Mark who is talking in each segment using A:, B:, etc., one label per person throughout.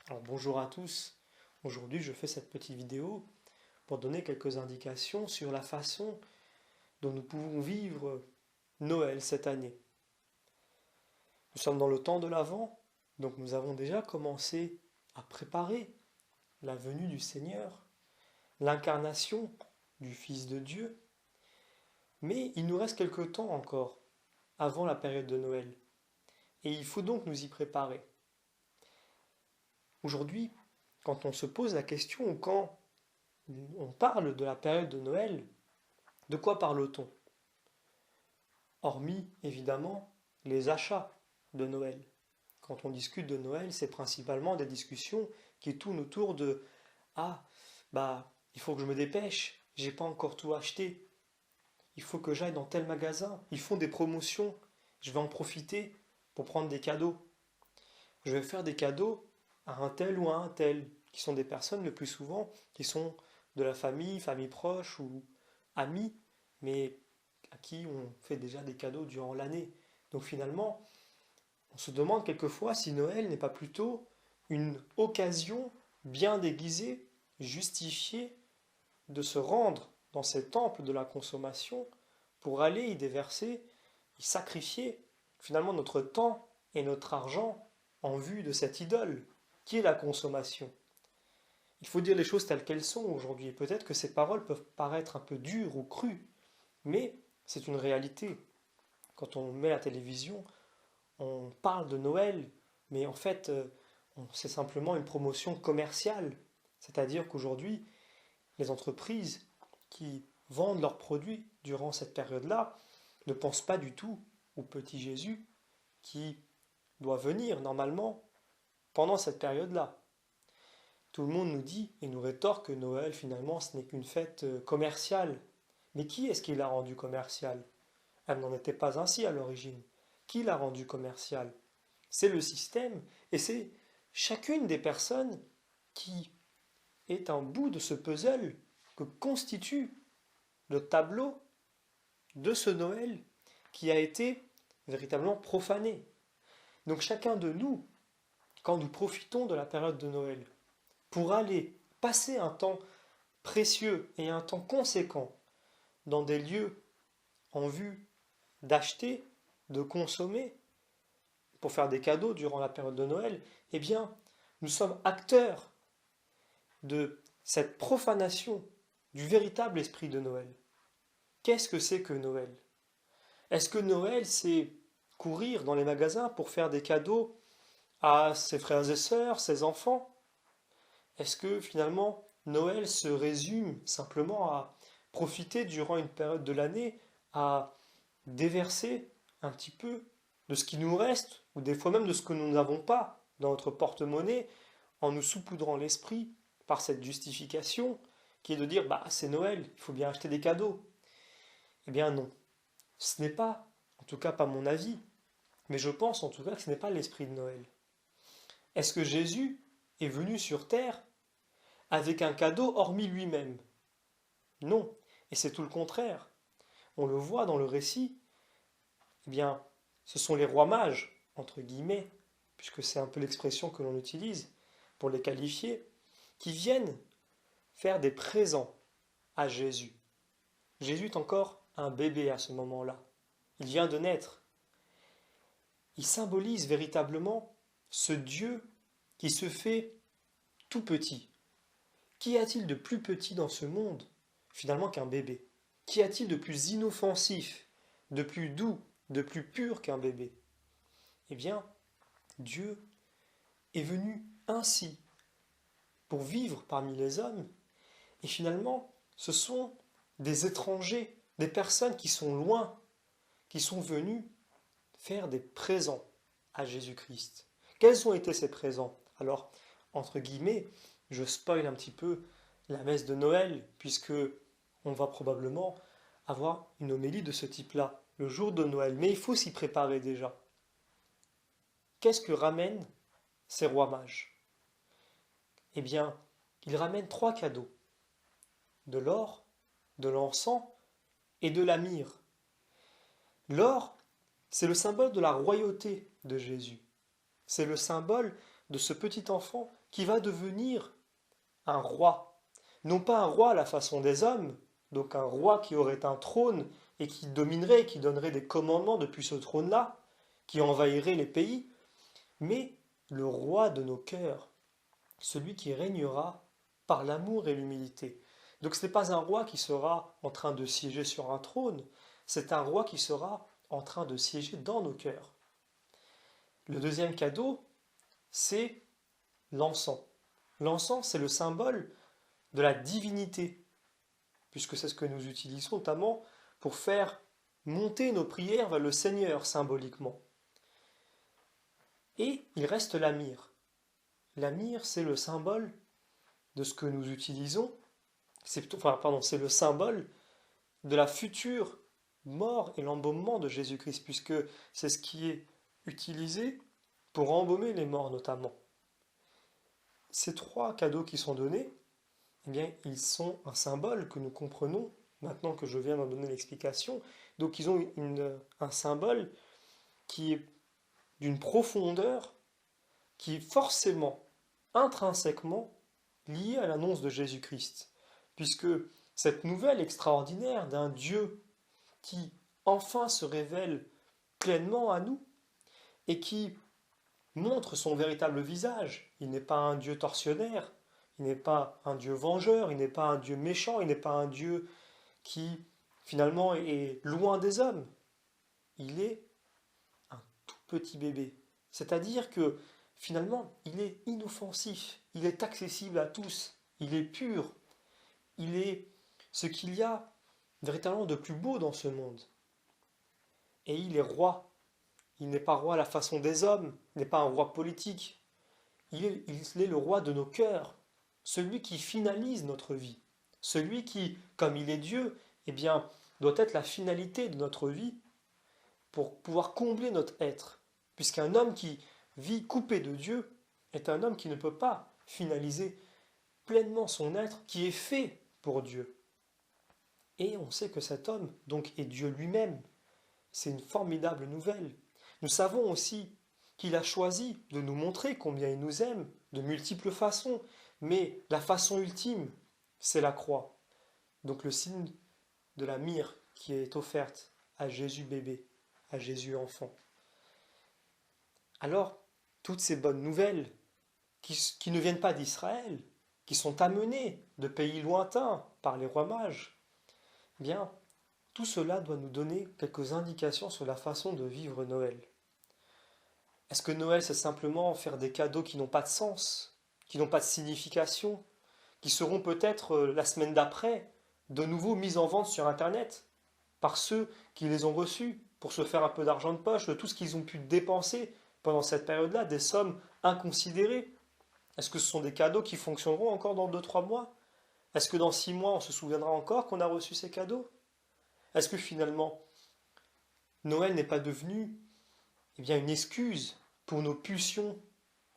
A: Alors bonjour à tous, aujourd'hui je fais cette petite vidéo pour donner quelques indications sur la façon dont nous pouvons vivre Noël cette année. Nous sommes dans le temps de l'Avent, donc nous avons déjà commencé à préparer la venue du Seigneur, l'incarnation du Fils de Dieu, mais il nous reste quelque temps encore avant la période de Noël, et il faut donc nous y préparer. Aujourd'hui, quand on se pose la question ou quand on parle de la période de Noël, de quoi parle-t-on? Hormis, évidemment, les achats de Noël. Quand on discute de Noël, c'est principalement des discussions qui tournent autour de Ah, il faut que je me dépêche, j'ai pas encore tout acheté, il faut que j'aille dans tel magasin, ils font des promotions, je vais en profiter pour prendre des cadeaux. Je vais faire des cadeaux à un tel ou à un tel, qui sont des personnes le plus souvent qui sont de la famille proche ou amis, mais à qui on fait déjà des cadeaux durant l'année. Donc finalement, on se demande quelquefois si Noël n'est pas plutôt une occasion bien déguisée, justifiée, de se rendre dans ces temples de la consommation pour aller y déverser, y sacrifier finalement notre temps et notre argent en vue de cette idole qui est la consommation. Il faut dire les choses telles qu'elles sont aujourd'hui. Peut-être que ces paroles peuvent paraître un peu dures ou crues, mais c'est une réalité. Quand on met la télévision, on parle de Noël, mais en fait, c'est simplement une promotion commerciale. C'est-à-dire qu'aujourd'hui, les entreprises qui vendent leurs produits durant cette période-là ne pensent pas du tout au petit Jésus qui doit venir normalement pendant cette période-là. Tout le monde nous dit et nous rétorque que Noël, finalement, ce n'est qu'une fête commerciale. Mais qui est-ce qui l'a rendue commerciale? Elle n'en était pas ainsi à l'origine. Qui l'a rendue commerciale? C'est le système et c'est chacune des personnes qui est un bout de ce puzzle que constitue le tableau de ce Noël qui a été véritablement profané. Donc chacun de nous, quand nous profitons de la période de Noël, pour aller passer un temps précieux et un temps conséquent dans des lieux en vue d'acheter, de consommer, pour faire des cadeaux durant la période de Noël, eh bien, nous sommes acteurs de cette profanation du véritable esprit de Noël. Qu'est-ce que c'est que Noël? Est-ce que Noël, c'est courir dans les magasins pour faire des cadeaux à ses frères et sœurs, ses enfants? Est-ce que finalement Noël se résume simplement à profiter durant une période de l'année à déverser un petit peu de ce qui nous reste, ou des fois même de ce que nous n'avons pas dans notre porte-monnaie, en nous saupoudrant l'esprit par cette justification qui est de dire c'est Noël, il faut bien acheter des cadeaux. Eh bien non, ce n'est pas, en tout cas pas mon avis, mais je pense en tout cas que ce n'est pas l'esprit de Noël. Est-ce que Jésus est venu sur terre avec un cadeau hormis lui-même? Non, et c'est tout le contraire. On le voit dans le récit, eh bien, ce sont les rois mages, entre guillemets, puisque c'est un peu l'expression que l'on utilise pour les qualifier, qui viennent faire des présents à Jésus. Jésus est encore un bébé à ce moment-là. Il vient de naître. Il symbolise véritablement ce Dieu qui se fait tout petit. Qu'y a-t-il de plus petit dans ce monde, finalement, qu'un bébé? Qu'y a-t-il de plus inoffensif, de plus doux, de plus pur qu'un bébé? Eh bien, Dieu est venu ainsi pour vivre parmi les hommes, et finalement, ce sont des étrangers, des personnes qui sont loin, qui sont venus faire des présents à Jésus-Christ. Quels ont été ces présents? Alors, entre guillemets, je spoil un petit peu la messe de Noël, puisque on va probablement avoir une homélie de ce type-là, le jour de Noël. Mais il faut s'y préparer déjà. Qu'est-ce que ramènent ces rois mages? Eh bien, ils ramènent 3 cadeaux. De l'or, de l'encens et de la myrrhe. L'or, c'est le symbole de la royauté de Jésus. C'est le symbole de ce petit enfant qui va devenir un roi. Non pas un roi à la façon des hommes, donc un roi qui aurait un trône et qui dominerait, qui donnerait des commandements depuis ce trône-là, qui envahirait les pays, mais le roi de nos cœurs, celui qui régnera par l'amour et l'humilité. Donc ce n'est pas un roi qui sera en train de siéger sur un trône, c'est un roi qui sera en train de siéger dans nos cœurs. Le deuxième cadeau, c'est l'encens. L'encens, c'est le symbole de la divinité, puisque c'est ce que nous utilisons notamment pour faire monter nos prières vers le Seigneur symboliquement. Et il reste la myrrhe. La myrrhe, c'est le symbole de ce que nous utilisons, c'est le symbole de la future mort et l'embaumement de Jésus-Christ, puisque c'est ce qui est utilisé pour embaumer les morts notamment. Ces trois cadeaux qui sont donnés, eh bien, ils sont un symbole que nous comprenons, maintenant que je viens d'en donner l'explication. Donc ils ont un symbole qui est d'une profondeur, qui est forcément, intrinsèquement, liée à l'annonce de Jésus-Christ. Puisque cette nouvelle extraordinaire d'un Dieu qui enfin se révèle pleinement à nous et qui montre son véritable visage. Il n'est pas un Dieu tortionnaire, il n'est pas un Dieu vengeur, il n'est pas un Dieu méchant, il n'est pas un Dieu qui finalement est loin des hommes. Il est un tout petit bébé. C'est-à-dire que finalement, il est inoffensif, il est accessible à tous, il est pur, il est ce qu'il y a véritablement de plus beau dans ce monde. Et il est roi. Il n'est pas roi à la façon des hommes, il n'est pas un roi politique. Il est le roi de nos cœurs, celui qui finalise notre vie, celui qui, comme il est Dieu, eh bien, doit être la finalité de notre vie pour pouvoir combler notre être. Puisqu'un homme qui vit coupé de Dieu est un homme qui ne peut pas finaliser pleinement son être, qui est fait pour Dieu. Et on sait que cet homme, donc, est Dieu lui-même. C'est une formidable nouvelle. Nous savons aussi qu'il a choisi de nous montrer combien il nous aime, de multiples façons, mais la façon ultime, c'est la croix. Donc le signe de la myrrhe qui est offerte à Jésus bébé, à Jésus enfant. Alors, toutes ces bonnes nouvelles qui ne viennent pas d'Israël, qui sont amenées de pays lointains par les rois mages, eh bien, tout cela doit nous donner quelques indications sur la façon de vivre Noël. Est-ce que Noël, c'est simplement faire des cadeaux qui n'ont pas de sens, qui n'ont pas de signification, qui seront peut-être la semaine d'après de nouveau mis en vente sur Internet par ceux qui les ont reçus pour se faire un peu d'argent de poche de tout ce qu'ils ont pu dépenser pendant cette période-là, des sommes inconsidérées? Est-ce que ce sont des cadeaux qui fonctionneront encore dans 2-3 mois? Est-ce que dans 6 mois, on se souviendra encore qu'on a reçu ces cadeaux? Est-ce que finalement, Noël n'est pas devenu une excuse pour nos pulsions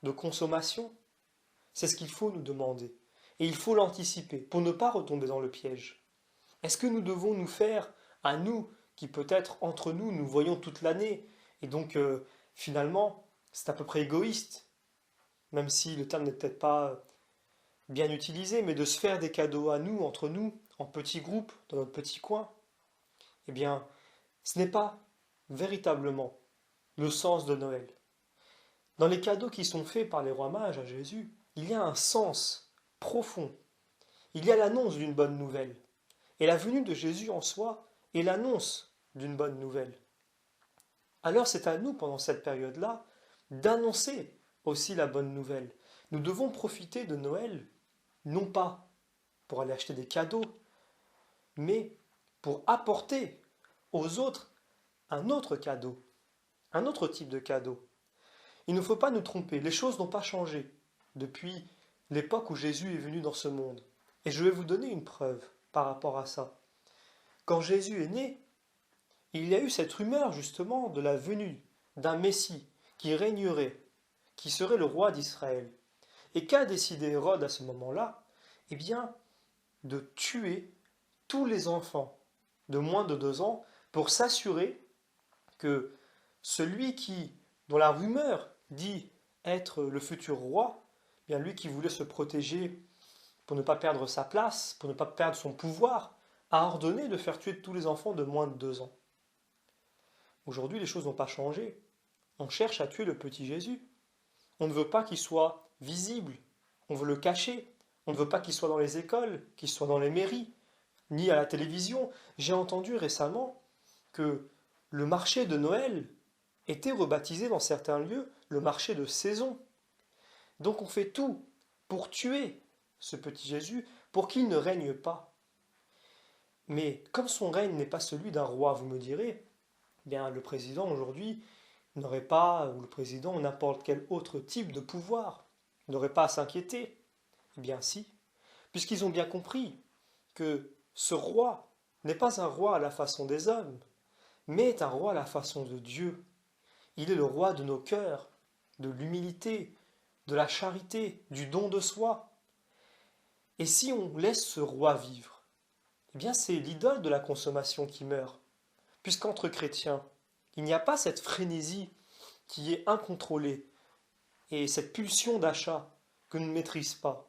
A: de consommation? C'est ce qu'il faut nous demander. Et il faut l'anticiper pour ne pas retomber dans le piège. Est-ce que nous devons nous faire à nous, qui peut-être entre nous, nous voyons toute l'année, et donc finalement, c'est à peu près égoïste, même si le terme n'est peut-être pas bien utilisé, mais de se faire des cadeaux à nous, entre nous, en petits groupes, dans notre petit coin? Eh bien, ce n'est pas véritablement le sens de Noël. Dans les cadeaux qui sont faits par les rois mages à Jésus, il y a un sens profond. Il y a l'annonce d'une bonne nouvelle. Et la venue de Jésus en soi est l'annonce d'une bonne nouvelle. Alors c'est à nous, pendant cette période-là, d'annoncer aussi la bonne nouvelle. Nous devons profiter de Noël, non pas pour aller acheter des cadeaux, mais pour apporter aux autres un autre cadeau, un autre type de cadeau. Il ne faut pas nous tromper, les choses n'ont pas changé depuis l'époque où Jésus est venu dans ce monde. Et je vais vous donner une preuve par rapport à ça. Quand Jésus est né, il y a eu cette rumeur justement de la venue d'un Messie qui régnerait, qui serait le roi d'Israël. Et qu'a décidé Hérode à ce moment-là? Eh bien, de tuer tous les enfants de moins de 2 ans pour s'assurer que celui dont la rumeur dit être le futur roi, bien lui qui voulait se protéger pour ne pas perdre sa place, pour ne pas perdre son pouvoir, a ordonné de faire tuer tous les enfants de moins de 2 ans. Aujourd'hui, les choses n'ont pas changé. On cherche à tuer le petit Jésus. On ne veut pas qu'il soit visible. On veut le cacher. On ne veut pas qu'il soit dans les écoles, qu'il soit dans les mairies, ni à la télévision. J'ai entendu récemment que le marché de Noël était rebaptisé dans certains lieux le marché de saison. Donc on fait tout pour tuer ce petit Jésus, pour qu'il ne règne pas. Mais comme son règne n'est pas celui d'un roi, vous me direz, eh bien le président aujourd'hui n'aurait pas, ou le président ou n'importe quel autre type de pouvoir, n'aurait pas à s'inquiéter. Eh bien si, puisqu'ils ont bien compris que ce roi n'est pas un roi à la façon des hommes, mais est un roi à la façon de Dieu. Il est le roi de nos cœurs, de l'humilité, de la charité, du don de soi. Et si on laisse ce roi vivre, eh bien c'est l'idole de la consommation qui meurt. Puisqu'entre chrétiens, il n'y a pas cette frénésie qui est incontrôlée et cette pulsion d'achat que l'on ne maîtrise pas,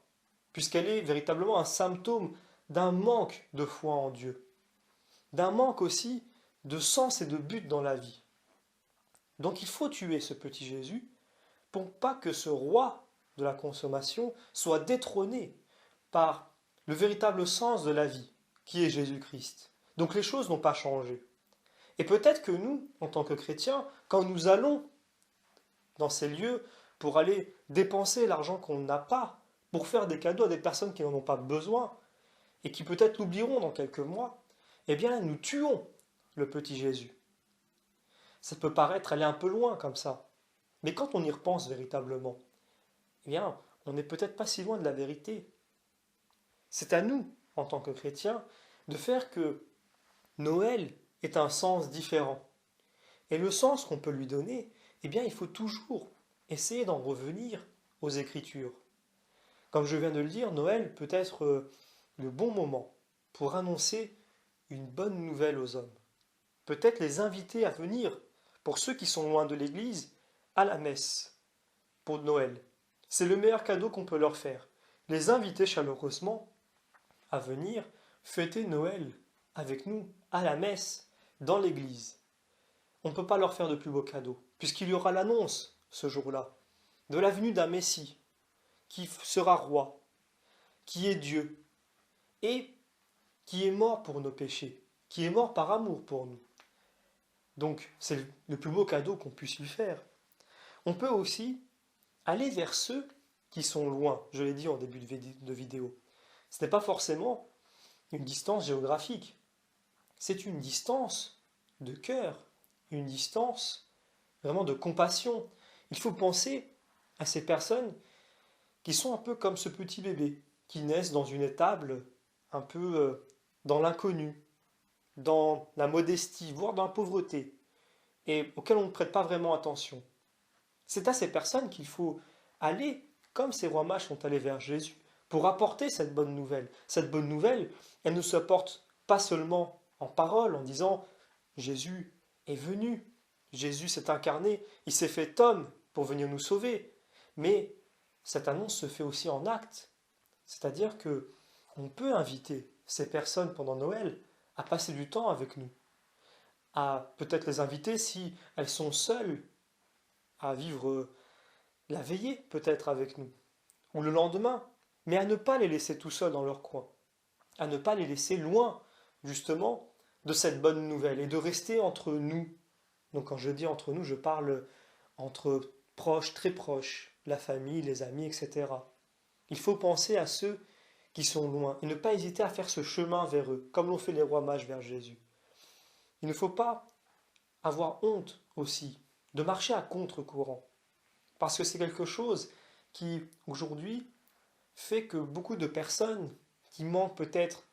A: puisqu'elle est véritablement un symptôme d'un manque de foi en Dieu, d'un manque aussi de sens et de but dans la vie. Donc il faut tuer ce petit Jésus pour pas que ce roi de la consommation soit détrôné par le véritable sens de la vie, qui est Jésus-Christ. Donc les choses n'ont pas changé. Et peut-être que nous, en tant que chrétiens, quand nous allons dans ces lieux pour aller dépenser l'argent qu'on n'a pas, pour faire des cadeaux à des personnes qui n'en ont pas besoin, et qui peut-être l'oublieront dans quelques mois, eh bien nous tuons le petit Jésus. Ça peut paraître aller un peu loin comme ça, mais quand on y repense véritablement, eh bien on n'est peut-être pas si loin de la vérité. C'est à nous, en tant que chrétiens, de faire que Noël ait un sens différent. Et le sens qu'on peut lui donner, eh bien il faut toujours essayer d'en revenir aux Écritures. Comme je viens de le dire, Noël peut être le bon moment pour annoncer une bonne nouvelle aux hommes. Peut-être les inviter à venir, pour ceux qui sont loin de l'Église, à la messe pour Noël. C'est le meilleur cadeau qu'on peut leur faire. Les inviter chaleureusement à venir fêter Noël avec nous, à la messe, dans l'Église. On ne peut pas leur faire de plus beau cadeau, puisqu'il y aura l'annonce, ce jour-là, de la venue d'un Messie, qui sera roi, qui est Dieu, et qui est mort pour nos péchés, qui est mort par amour pour nous. Donc, c'est le plus beau cadeau qu'on puisse lui faire. On peut aussi aller vers ceux qui sont loin, je l'ai dit en début de vidéo. Ce n'est pas forcément une distance géographique, c'est une distance de cœur, une distance vraiment de compassion. Il faut penser à ces personnes qui sont un peu comme ce petit bébé, qui naissent dans une étable un peu dans l'inconnu, dans la modestie, voire dans la pauvreté, et auxquelles on ne prête pas vraiment attention. C'est à ces personnes qu'il faut aller, comme ces rois mages sont allés vers Jésus, pour apporter cette bonne nouvelle. Cette bonne nouvelle, elle ne se porte pas seulement en parole, en disant « Jésus est venu, Jésus s'est incarné, il s'est fait homme pour venir nous sauver », mais cette annonce se fait aussi en acte, c'est-à-dire que on peut inviter ces personnes pendant Noël à passer du temps avec nous, à peut-être les inviter si elles sont seules, à vivre la veillée peut-être avec nous, ou le lendemain, mais à ne pas les laisser tout seuls dans leur coin, à ne pas les laisser loin, justement, de cette bonne nouvelle, et de rester entre nous. Donc quand je dis entre nous, je parle entre proches, très proches, la famille, les amis, etc. Il faut penser à ceux qui sont loin, et ne pas hésiter à faire ce chemin vers eux, comme l'ont fait les rois mages vers Jésus. Il ne faut pas avoir honte aussi de marcher à contre-courant, parce que c'est quelque chose qui, aujourd'hui, fait que beaucoup de personnes qui manquent peut-être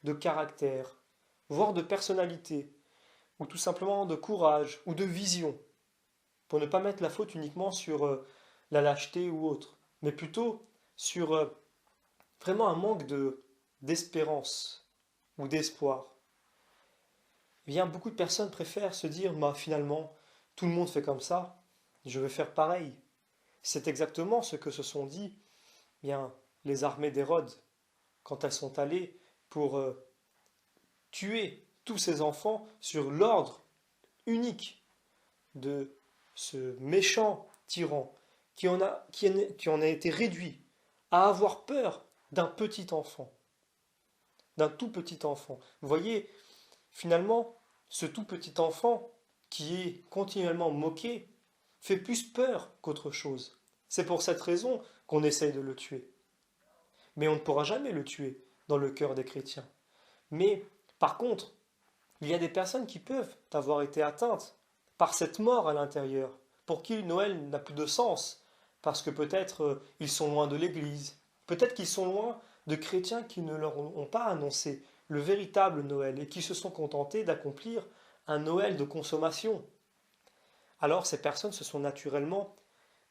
A: de caractère, voire de personnalité, ou tout simplement de courage, ou de vision, pour ne pas mettre la faute uniquement sur la lâcheté ou autre, mais plutôt sur vraiment un manque d'espérance ou d'espoir. Eh bien, beaucoup de personnes préfèrent se dire, bah, finalement, tout le monde fait comme ça, je vais faire pareil. C'est exactement ce que se sont dit bien, les armées d'Hérode, quand elles sont allées pour tuer tous ces enfants sur l'ordre unique de ce méchant tyran qui en a été réduit à avoir peur d'un petit enfant, d'un tout petit enfant. Vous voyez, finalement, ce tout petit enfant qui est continuellement moqué fait plus peur qu'autre chose. C'est pour cette raison qu'on essaye de le tuer. Mais on ne pourra jamais le tuer dans le cœur des chrétiens. Mais par contre, il y a des personnes qui peuvent avoir été atteintes par cette mort à l'intérieur, pour qui Noël n'a plus de sens, parce que peut-être ils sont loin de l'Église, peut-être qu'ils sont loin de chrétiens qui ne leur ont pas annoncé le véritable Noël et qui se sont contentés d'accomplir un Noël de consommation. Alors ces personnes se sont naturellement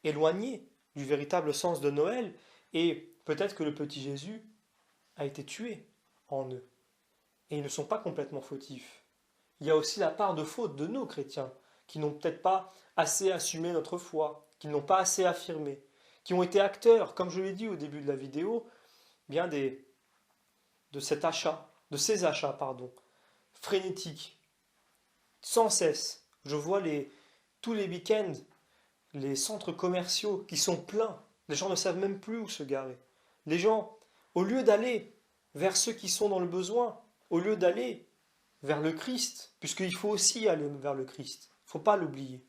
A: éloignées du véritable sens de Noël et peut-être que le petit Jésus a été tué en eux. Et ils ne sont pas complètement fautifs. Il y a aussi la part de faute de nos chrétiens, qui n'ont peut-être pas assez assumé notre foi, qui n'ont pas assez affirmé, qui ont été acteurs, comme je l'ai dit au début de la vidéo, bien de ces achats, frénétiques, sans cesse. Je vois tous les week-ends, les centres commerciaux qui sont pleins. Les gens ne savent même plus où se garer. Les gens, au lieu d'aller vers ceux qui sont dans le besoin, au lieu d'aller vers le Christ, puisqu'il faut aussi aller vers le Christ, il ne faut pas l'oublier.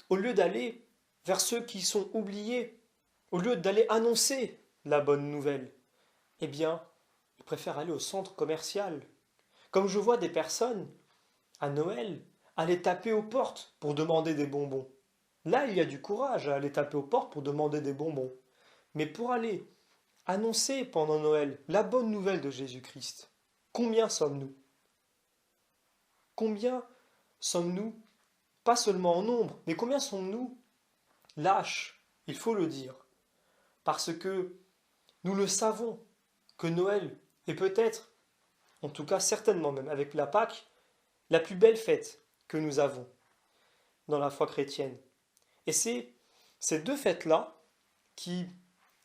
A: Au lieu d'aller vers ceux qui sont oubliés, au lieu d'aller annoncer la bonne nouvelle, eh bien, ils préfèrent aller au centre commercial. Comme je vois des personnes, à Noël, aller taper aux portes pour demander des bonbons. Là, il y a du courage à aller taper aux portes pour demander des bonbons. Mais pour aller annoncer pendant Noël la bonne nouvelle de Jésus-Christ, combien sommes-nous? Combien sommes-nous, pas seulement en nombre, mais combien sommes-nous lâches, il faut le dire, parce que nous le savons, que Noël est peut-être, en tout cas certainement même avec la Pâque, la plus belle fête que nous avons dans la foi chrétienne. Et c'est ces deux fêtes-là qui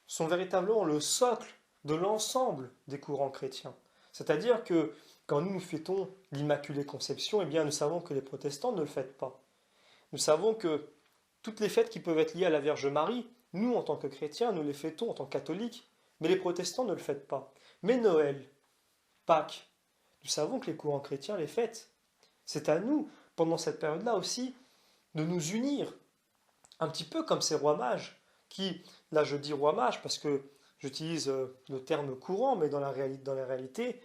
A: sont véritablement le socle de l'ensemble des courants chrétiens. C'est-à-dire que quand nous fêtons l'Immaculée Conception, eh bien nous savons que les protestants ne le fêtent pas. Nous savons que toutes les fêtes qui peuvent être liées à la Vierge Marie, nous en tant que chrétiens, nous les fêtons en tant que catholiques, mais les protestants ne le fêtent pas. Mais Noël, Pâques, nous savons que les courants chrétiens les fêtent. C'est à nous, pendant cette période-là aussi, de nous unir, un petit peu comme ces rois mages, qui, là je dis rois mages parce que j'utilise le terme courant, mais dans la réalité,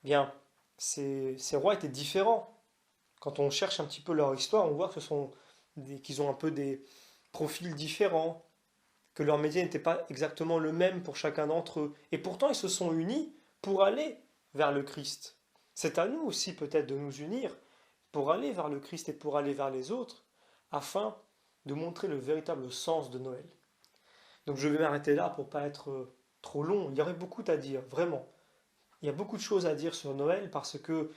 A: eh bien, ces rois étaient différents. Quand on cherche un petit peu leur histoire, on voit que qu'ils ont un peu des profils différents, que leur métier n'était pas exactement le même pour chacun d'entre eux. Et pourtant, ils se sont unis pour aller vers le Christ. C'est à nous aussi peut-être de nous unir pour aller vers le Christ et pour aller vers les autres, afin de montrer le véritable sens de Noël. Donc je vais m'arrêter là pour ne pas être trop long. Il y aurait beaucoup à dire, vraiment. Il y a beaucoup de choses à dire sur Noël parce que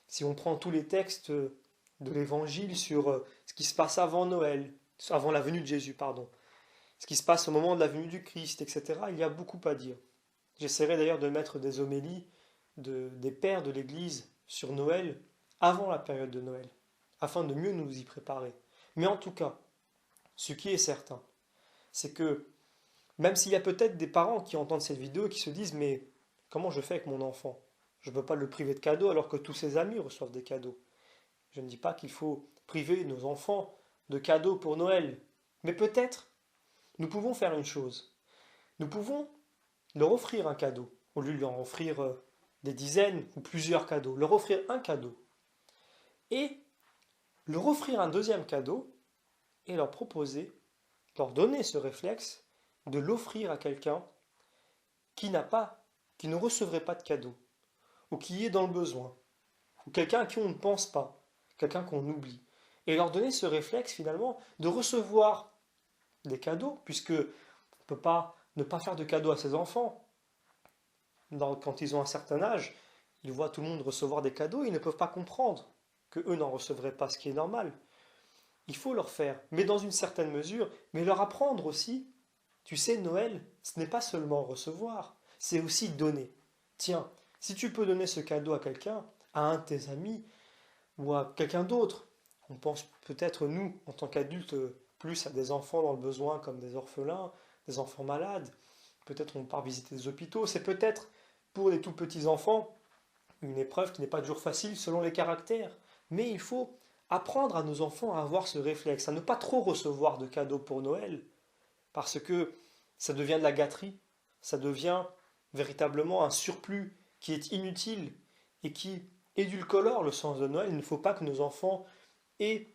A: si on prend tous les textes de l'Évangile sur ce qui se passe avant Noël, avant la venue de Jésus, pardon, ce qui se passe au moment de la venue du Christ, etc., il y a beaucoup à dire. J'essaierai d'ailleurs de mettre des homélies des pères de l'Église sur Noël avant la période de Noël, afin de mieux nous y préparer. Mais en tout cas, ce qui est certain, c'est que même s'il y a peut-être des parents qui entendent cette vidéo et qui se disent mais comment je fais avec mon enfant? Je ne peux pas le priver de cadeaux alors que tous ses amis reçoivent des cadeaux. Je ne dis pas qu'il faut priver nos enfants de cadeaux pour Noël, mais peut-être nous pouvons faire une chose. Nous pouvons leur offrir un cadeau, au lieu de leur offrir des dizaines ou plusieurs cadeaux, leur offrir un cadeau. Et leur offrir un deuxième cadeau et leur proposer, leur donner ce réflexe de l'offrir à quelqu'un qui qui ne recevrait pas de cadeau, ou qui est dans le besoin, ou quelqu'un à qui on ne pense pas, quelqu'un qu'on oublie. Et leur donner ce réflexe finalement de recevoir des cadeaux, puisque on ne peut pas ne pas faire de cadeaux à ses enfants. Quand ils ont un certain âge, ils voient tout le monde recevoir des cadeaux, ils ne peuvent pas comprendre que eux n'en recevraient pas, ce qui est normal. Il faut leur faire, mais dans une certaine mesure, mais leur apprendre aussi Tu sais, Noël, ce n'est pas seulement recevoir, c'est aussi donner. Tiens, si tu peux donner ce cadeau à quelqu'un, à un de tes amis ou à quelqu'un d'autre, on pense peut-être, nous, en tant qu'adultes, plus à des enfants dans le besoin comme des orphelins, des enfants malades, peut-être on part visiter des hôpitaux, c'est peut-être pour les tout petits enfants une épreuve qui n'est pas toujours facile selon les caractères. Mais il faut apprendre à nos enfants à avoir ce réflexe, à ne pas trop recevoir de cadeaux pour Noël, parce que ça devient de la gâterie, ça devient véritablement un surplus qui est inutile et qui édulcore le sens de Noël. Il ne faut pas que nos enfants aient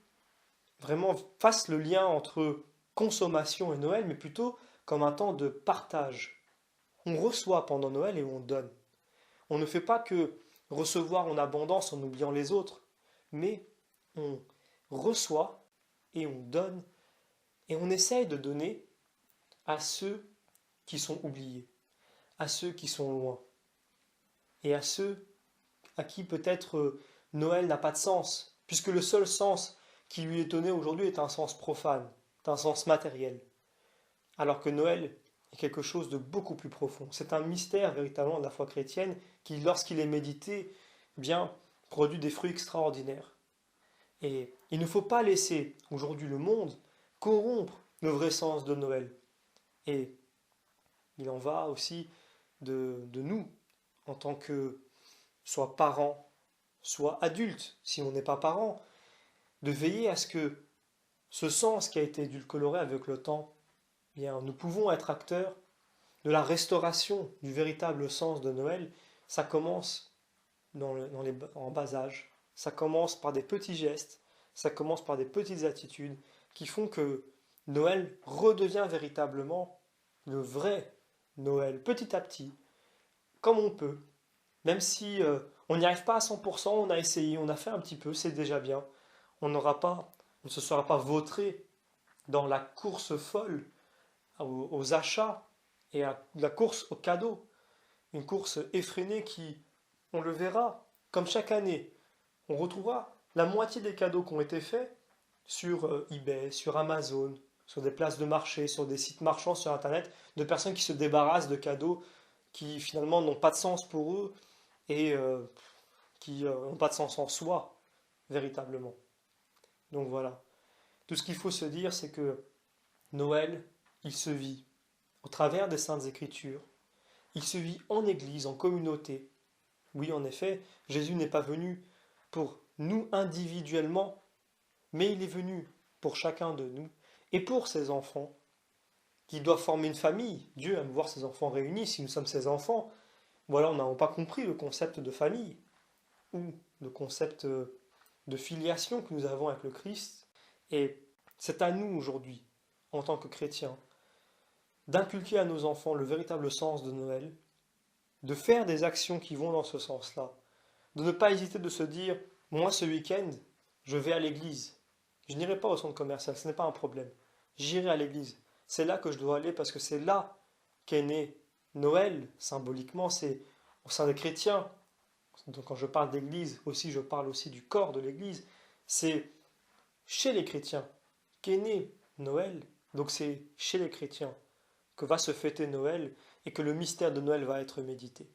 A: vraiment fassent le lien entre consommation et Noël, mais plutôt comme un temps de partage. On reçoit pendant Noël et on donne. On ne fait pas que recevoir en abondance en oubliant les autres, mais on reçoit et on donne et on essaye de donner à ceux qui sont oubliés, à ceux qui sont loin et à ceux à qui peut-être Noël n'a pas de sens, puisque le seul sens qui lui est donné aujourd'hui est un sens profane, est un sens matériel, alors que Noël est quelque chose de beaucoup plus profond. C'est un mystère véritablement de la foi chrétienne qui, lorsqu'il est médité, eh bien, produit des fruits extraordinaires. Et il ne faut pas laisser aujourd'hui le monde corrompre le vrai sens de Noël. Et il en va aussi de nous, en tant que soit parents, soit adultes, si on n'est pas parents, de veiller à ce que ce sens qui a été édulcoré avec le temps, eh bien, nous pouvons être acteurs de la restauration du véritable sens de Noël. Ça commence en bas âge, ça commence par des petits gestes, ça commence par des petites attitudes qui font que Noël redevient véritablement le vrai Noël, petit à petit, comme on peut, même si on n'y arrive pas à 100%, on a essayé, on a fait un petit peu, c'est déjà bien. On ne se sera pas vautré dans la course folle aux achats et à la course aux cadeaux. Une course effrénée qui, on le verra, comme chaque année, on retrouvera la moitié des cadeaux qui ont été faits sur eBay, sur Amazon, sur des places de marché, sur des sites marchands sur Internet, de personnes qui se débarrassent de cadeaux qui finalement n'ont pas de sens pour eux et qui n'ont pas de sens en soi, véritablement. Donc voilà. Tout ce qu'il faut se dire, c'est que Noël, il se vit au travers des Saintes Écritures, il se vit en Église, en communauté. Oui, en effet, Jésus n'est pas venu pour nous individuellement, mais il est venu pour chacun de nous et pour ses enfants, qui doivent former une famille. Dieu aime voir ses enfants réunis si nous sommes ses enfants. Voilà, on n'a pas compris le concept de famille ou le concept de filiation que nous avons avec le Christ. Et c'est à nous aujourd'hui, en tant que chrétiens, d'inculquer à nos enfants le véritable sens de Noël, de faire des actions qui vont dans ce sens-là, de ne pas hésiter de se dire, moi ce week-end, je vais à l'église. Je n'irai pas au centre commercial, ce n'est pas un problème. J'irai à l'église. C'est là que je dois aller parce que c'est là qu'est né Noël, symboliquement, c'est au sein des chrétiens. Donc quand je parle d'église, aussi je parle aussi du corps de l'église. C'est chez les chrétiens qu'est né Noël. Donc c'est chez les chrétiens que va se fêter Noël et que le mystère de Noël va être médité.